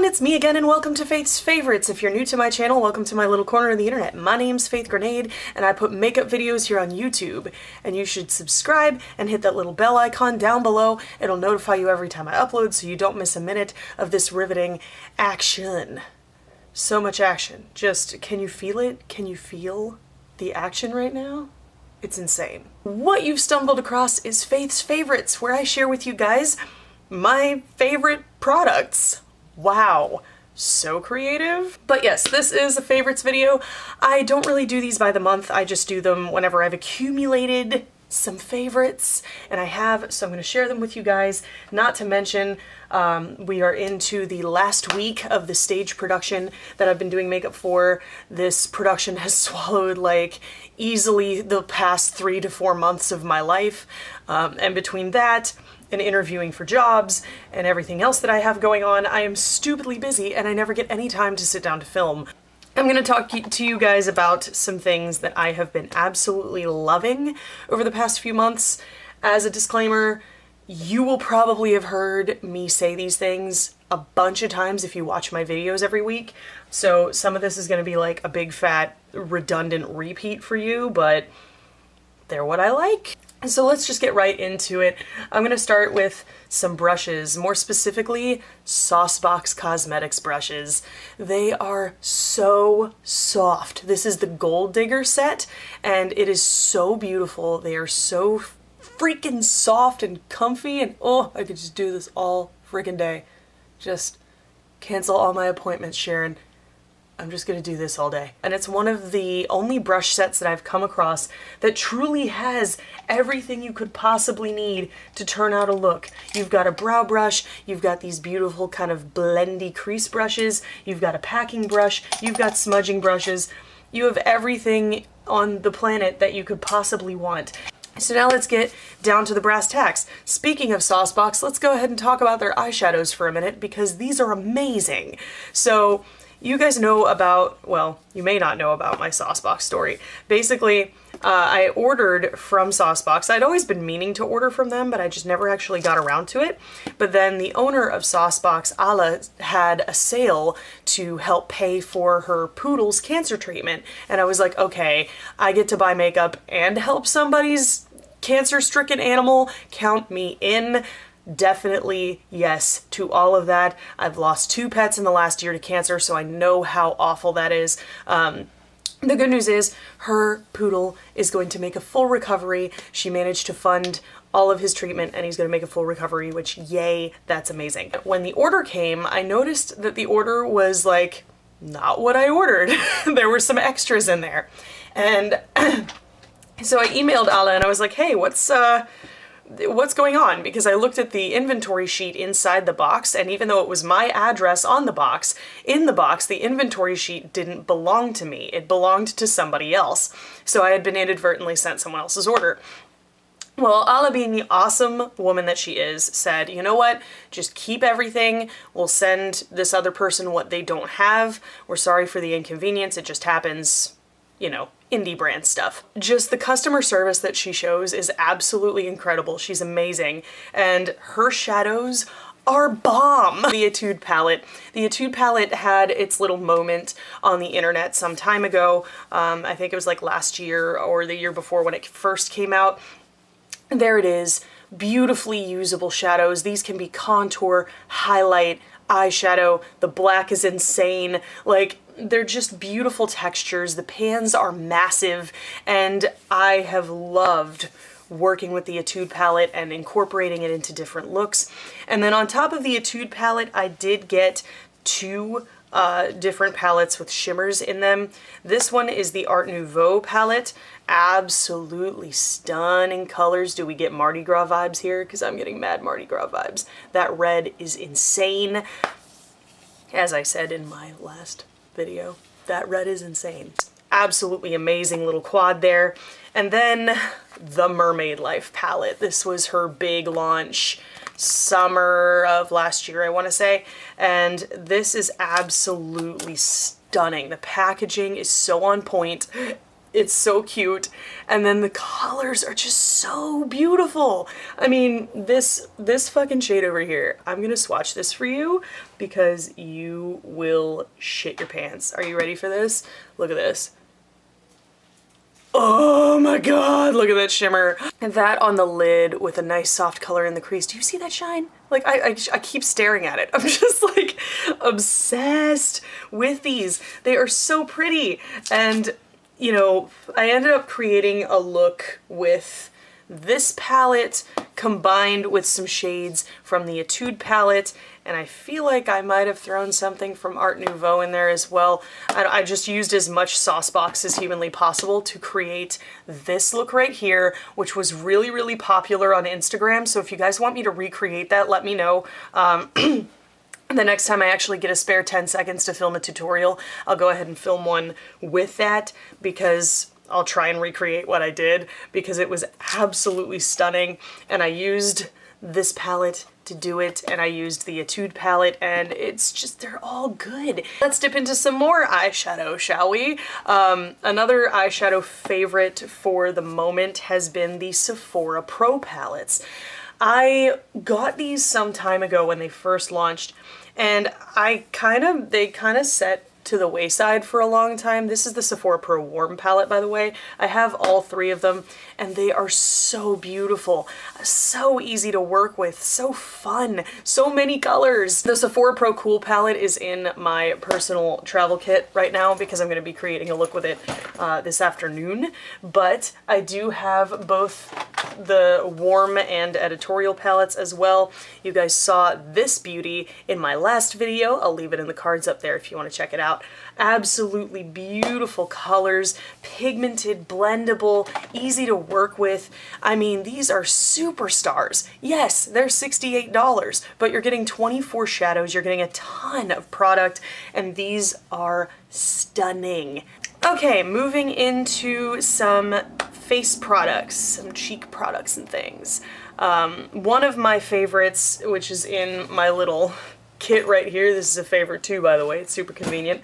it's me again and welcome to Faith's Favorites. If you're new to my channel, welcome to my little corner of the internet. My name's Faith Grenade and I put makeup videos here on YouTube. And you should subscribe and hit that little bell icon down below. It'll notify you every time I upload so you don't miss a minute of this riveting action. So much action. Just, can you feel it? Can you feel the action right now? It's insane. What you've stumbled across is Faith's Favorites, where I share with you guys my favorite products. Wow, so creative. But yes, this is a favorites video. I don't really do these by the month. I just do them whenever I've accumulated some favorites, and I have, so I'm going to share them with you guys. Not to mention, we are into the last week of the stage production that I've been doing makeup for. This production has swallowed like easily the past 3 to 4 months of my life, and between that and interviewing for jobs and everything else that I have going on, I am stupidly busy and I never get any time to sit down to film. I'm going to talk to you guys about some things that I have been absolutely loving over the past few months. As a disclaimer, you will probably have heard me say these things a bunch of times if you watch my videos every week, so some of this is going to be like a big fat redundant repeat for you, but they're what I like. So let's just get right into it. I'm going to start with some brushes, more specifically Saucebox Cosmetics brushes. They are so soft. This is the Gold Digger set and it is so beautiful. They are so freaking soft and comfy, and oh, I could just do this all freaking day. Just cancel all my appointments, Sharon. I'm just gonna do this all day. And it's one of the only brush sets that I've come across that truly has everything you could possibly need to turn out a look. You've got a brow brush, you've got these beautiful kind of blendy crease brushes, you've got a packing brush, you've got smudging brushes. You have everything on the planet that you could possibly want. So now let's get down to the brass tacks. Speaking of Saucebox, let's go ahead and talk about their eyeshadows for a minute because these are amazing. So you guys know about, well, you may not know about my Saucebox story. Basically, I ordered from Saucebox. I'd always been meaning to order from them, but I just never actually got around to it. But then the owner of Saucebox, Ala, had a sale to help pay for her poodle's cancer treatment. And I was like, okay, I get to buy makeup and help somebody's cancer-stricken animal. Count me in. Definitely yes to all of that. I've lost 2 pets in the last year to cancer, so I know how awful that is. The good news is her poodle is going to make a full recovery. She managed to fund all of his treatment and he's going to make a full recovery, which yay, that's amazing. When the order came, I noticed that the order was like not what I ordered. There were some extras in there. And so I emailed Ala and I was like, hey, what's going on? Because I looked at the inventory sheet inside the box, and even though it was my address on the box, in the box, the inventory sheet didn't belong to me. It belonged to somebody else. So I had been inadvertently sent someone else's order. Well, Ala, being the awesome woman that she is, said, you know what, just keep everything. We'll send this other person what they don't have. We're sorry for the inconvenience. It just happens, you know, indie brand stuff. Just the customer service that she shows is absolutely incredible. She's amazing. And her shadows are bomb. The Etude palette. The Etude palette had its little moment on the internet some time ago. I think it was like last year or the year before when it first came out. There it is. Beautifully usable shadows. These can be contour, highlight, eyeshadow. The black is insane. Like, they're just beautiful textures. The pans are massive, and I have loved working with the Etude palette and incorporating it into different looks. And then on top of the Etude palette, I did get 2 different palettes with shimmers in them. This one is the Art Nouveau palette. Absolutely stunning colors. Do we get Mardi Gras vibes here? Because I'm getting mad Mardi Gras vibes. That red is insane. As I said in my last video, that red is insane. Absolutely amazing little quad there. And then the Mermaid Life palette. This was her big launch summer of last year, I want to say. And this is absolutely stunning. The packaging is so on point. It's so cute. And then the colors are just so beautiful. I mean, this fucking shade over here, I'm gonna swatch this for you because you will shit your pants. Are you ready for this? Look at this. Oh my god, look at that shimmer. And that on the lid with a nice soft color in the crease. Do you see that shine? Like, I keep staring at it. I'm just like obsessed with these. They are so pretty. And, you know, I ended up creating a look with this palette combined with some shades from the Etude palette, and I feel like I might have thrown something from Art Nouveau in there as well. I just used as much Saucebox as humanly possible to create this look right here, which was really, really popular on Instagram, so if you guys want me to recreate that, let me know. The next time I actually get a spare 10 seconds to film a tutorial, I'll go ahead and film one with that, because I'll try and recreate what I did, because it was absolutely stunning. And I used this palette to do it, and I used the Etude palette, and it's just, they're all good. Let's dip into some more eyeshadow, shall we? Another eyeshadow favorite for the moment has been the Sephora Pro palettes. I got these some time ago when they first launched, and they kind of set to the wayside for a long time. This is the Sephora Pro Warm palette, by the way. I have all three of them, and they are so beautiful, so easy to work with, so fun, so many colors. The Sephora Pro Cool palette is in my personal travel kit right now because I'm going to be creating a look with it this afternoon, but I do have both the warm and editorial palettes as well. You guys saw this beauty in my last video. I'll leave it in the cards up there if you want to check it out. Absolutely beautiful colors, pigmented, blendable, easy to work with. I mean, these are superstars. Yes, they're $68, but you're getting 24 shadows, you're getting a ton of product, and these are stunning. Okay, moving into some face products, some cheek products and things. One of my favorites, which is in my little kit right here, this is a favorite too, by the way, it's super convenient,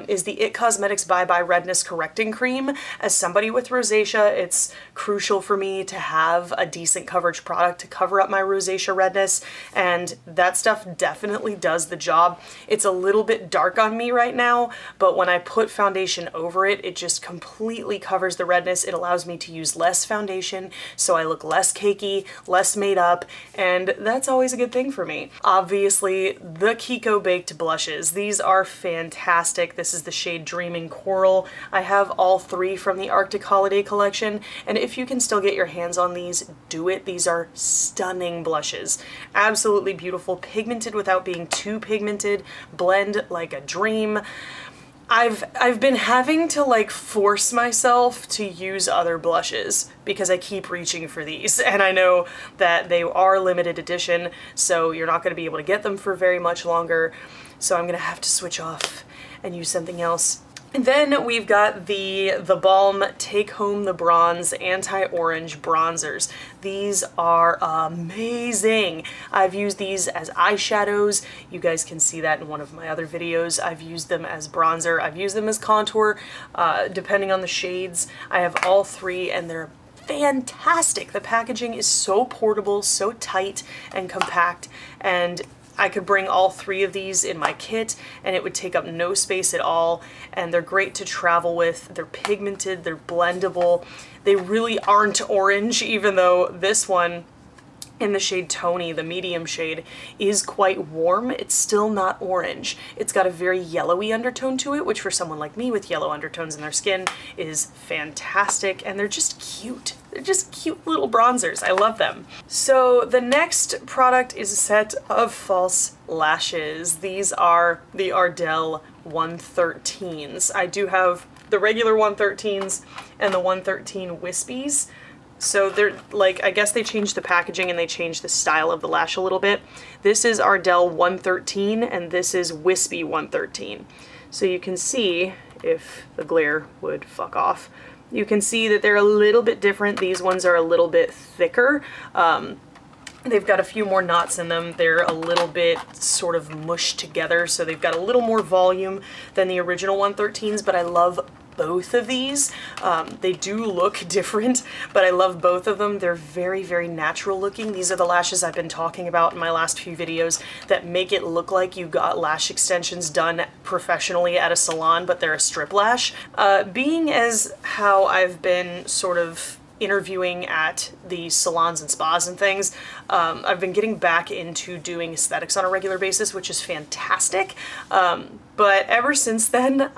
is the IT Cosmetics Bye Bye Redness Correcting Cream. As somebody with rosacea, it's crucial for me to have a decent coverage product to cover up my rosacea redness, and that stuff definitely does the job. It's a little bit dark on me right now, but when I put foundation over it, it just completely covers the redness. It allows me to use less foundation, so I look less cakey, less made up, and that's always a good thing for me. Obviously, the Kiko Baked blushes. These are fantastic. This is the shade Dreaming Coral. I have all three from the Arctic Holiday collection, and if you can still get your hands on these, do it. These are stunning blushes. Absolutely beautiful, pigmented without being too pigmented, blend like a dream. I've been having to like force myself to use other blushes because I keep reaching for these, and I know that they are limited edition, so you're not going to be able to get them for very much longer, so I'm going to have to switch off and use something else. And then we've got the Balm Take Home the Bronze Anti-Orange Bronzers. These are amazing. I've used these as eyeshadows. You guys can see that in one of my other videos. I've used them as bronzer. I've used them as contour, depending on the shades. I have all three, and they're fantastic. The packaging is so portable, so tight and compact, and I could bring all three of these in my kit and it would take up no space at all, and they're great to travel with. They're pigmented, they're blendable. They really aren't orange, even though this one in the shade Tony, the medium shade, is quite warm. It's still not orange. It's got a very yellowy undertone to it, which for someone like me with yellow undertones in their skin is fantastic, and they're just cute. They're just cute little bronzers. I love them. So the next product is a set of false lashes. These are the Ardell 113s. I do have the regular 113s and the 113 Wispies. So they're like, I guess they changed the packaging and they changed the style of the lash a little bit. This is Ardell 113 and this is Wispy 113. So you can see, if the glare would fuck off, you can see that they're a little bit different. These ones are a little bit thicker. They've got a few more knots in them. They're a little bit sort of mushed together, so they've got a little more volume than the original 113s, but I love both of these. They do look different, but I love both of them. They're very, very natural looking. These are the lashes I've been talking about in my last few videos that make it look like you got lash extensions done professionally at a salon, but they're a strip lash. Being as how I've been sort of interviewing at the salons and spas and things, I've been getting back into doing aesthetics on a regular basis, which is fantastic. But ever since then,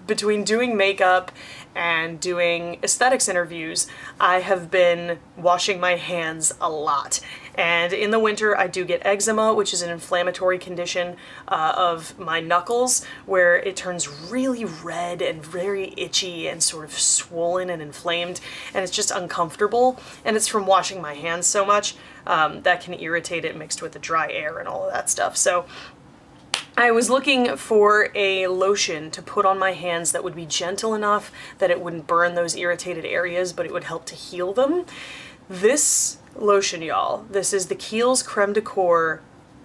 between doing makeup and doing aesthetics interviews, I have been washing my hands a lot. And in the winter, I do get eczema, which is an inflammatory condition of my knuckles, where it turns really red and very itchy and sort of swollen and inflamed, and it's just uncomfortable. And it's from washing my hands so much that can irritate it, mixed with the dry air and all of that stuff. So I was looking for a lotion to put on my hands that would be gentle enough that it wouldn't burn those irritated areas, but it would help to heal them. This lotion, y'all, this is the Kiehl's Creme de Corps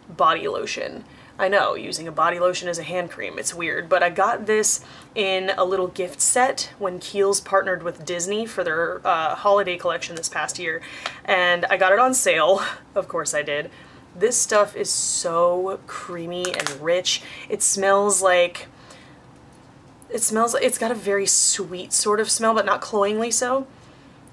body lotion. I know, using a body lotion as a hand cream, it's weird, but I got this in a little gift set when Kiehl's partnered with Disney for their holiday collection this past year, and I got it on sale. Of course I did. This stuff is so creamy and rich. It's got a very sweet sort of smell, but not cloyingly so.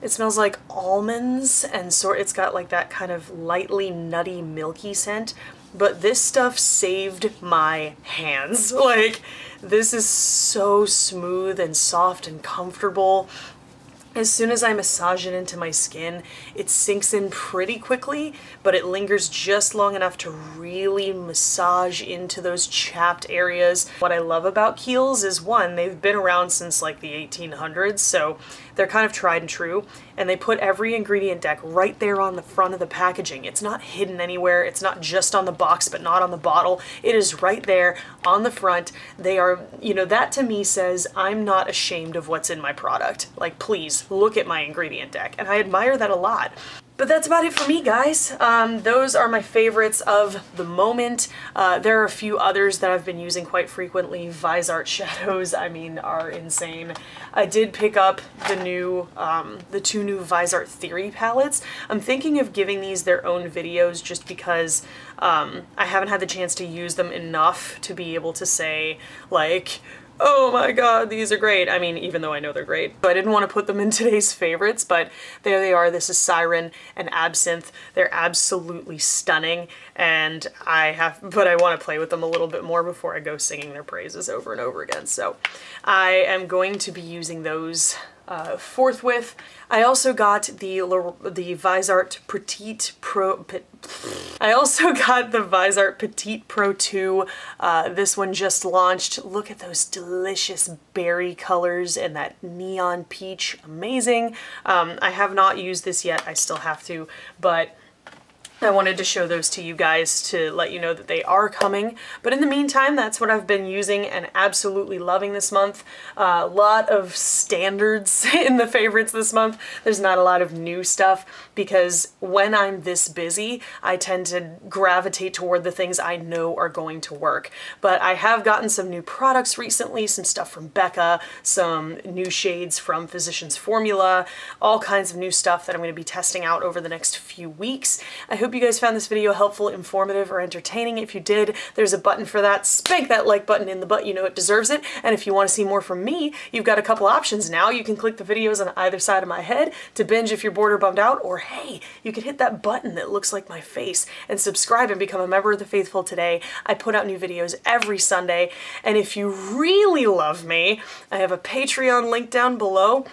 It smells like almonds, and it's got like that kind of lightly nutty, milky scent. But this stuff saved my hands. Like, this is so smooth and soft and comfortable. As soon as I massage it into my skin, it sinks in pretty quickly, but it lingers just long enough to really massage into those chapped areas. What I love about Kiehl's is, one, they've been around since like the 1800s, so they're kind of tried and true, and they put every ingredient deck right there on the front of the packaging. It's not hidden anywhere. It's not just on the box but not on the bottle. It is right there on the front. They are, that to me says I'm not ashamed of what's in my product. Like, please look at my ingredient deck, and I admire that a lot. But that's about it for me, guys. Those are my favorites of the moment. There are a few others that I've been using quite frequently. Visart shadows, are insane. I did pick up the two new Visart Theory palettes. I'm thinking of giving these their own videos just because I haven't had the chance to use them enough to be able to say, like, oh my god, these are great. Even though I know they're great. So I didn't want to put them in today's favorites, but there they are. This is Siren and Absinthe. They're absolutely stunning, and I want to play with them a little bit more before I go singing their praises over and over again. So I am going to be using those forthwith. I also got the Visart Petite Pro. I also got the Visart Petite Pro 2. This one just launched. Look at those delicious berry colors and that neon peach. Amazing. I have not used this yet. I still have to, but I wanted to show those to you guys to let you know that they are coming. But in the meantime, that's what I've been using and absolutely loving this month. A lot of standards in the favorites this month. There's not a lot of new stuff because when I'm this busy, I tend to gravitate toward the things I know are going to work. But I have gotten some new products recently, some stuff from Becca, some new shades from Physicians Formula, all kinds of new stuff that I'm going to be testing out over the next few weeks. I hope you guys found this video helpful, informative, or entertaining. If you did, there's a button for that. Spank that like button in the butt, you know it deserves it. And if you want to see more from me, you've got a couple options now. You can click the videos on either side of my head to binge if you're bored or bummed out, or hey, you could hit that button that looks like my face and subscribe and become a member of the faithful today. I put out new videos every Sunday, and if you really love me, I have a Patreon link down below.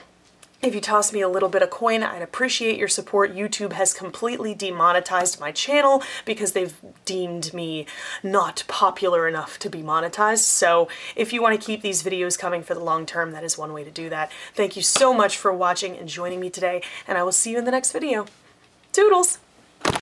If you toss me a little bit of coin, I'd appreciate your support. YouTube has completely demonetized my channel because they've deemed me not popular enough to be monetized. So if you want to keep these videos coming for the long term, that is one way to do that. Thank you so much for watching and joining me today, and I will see you in the next video. Toodles!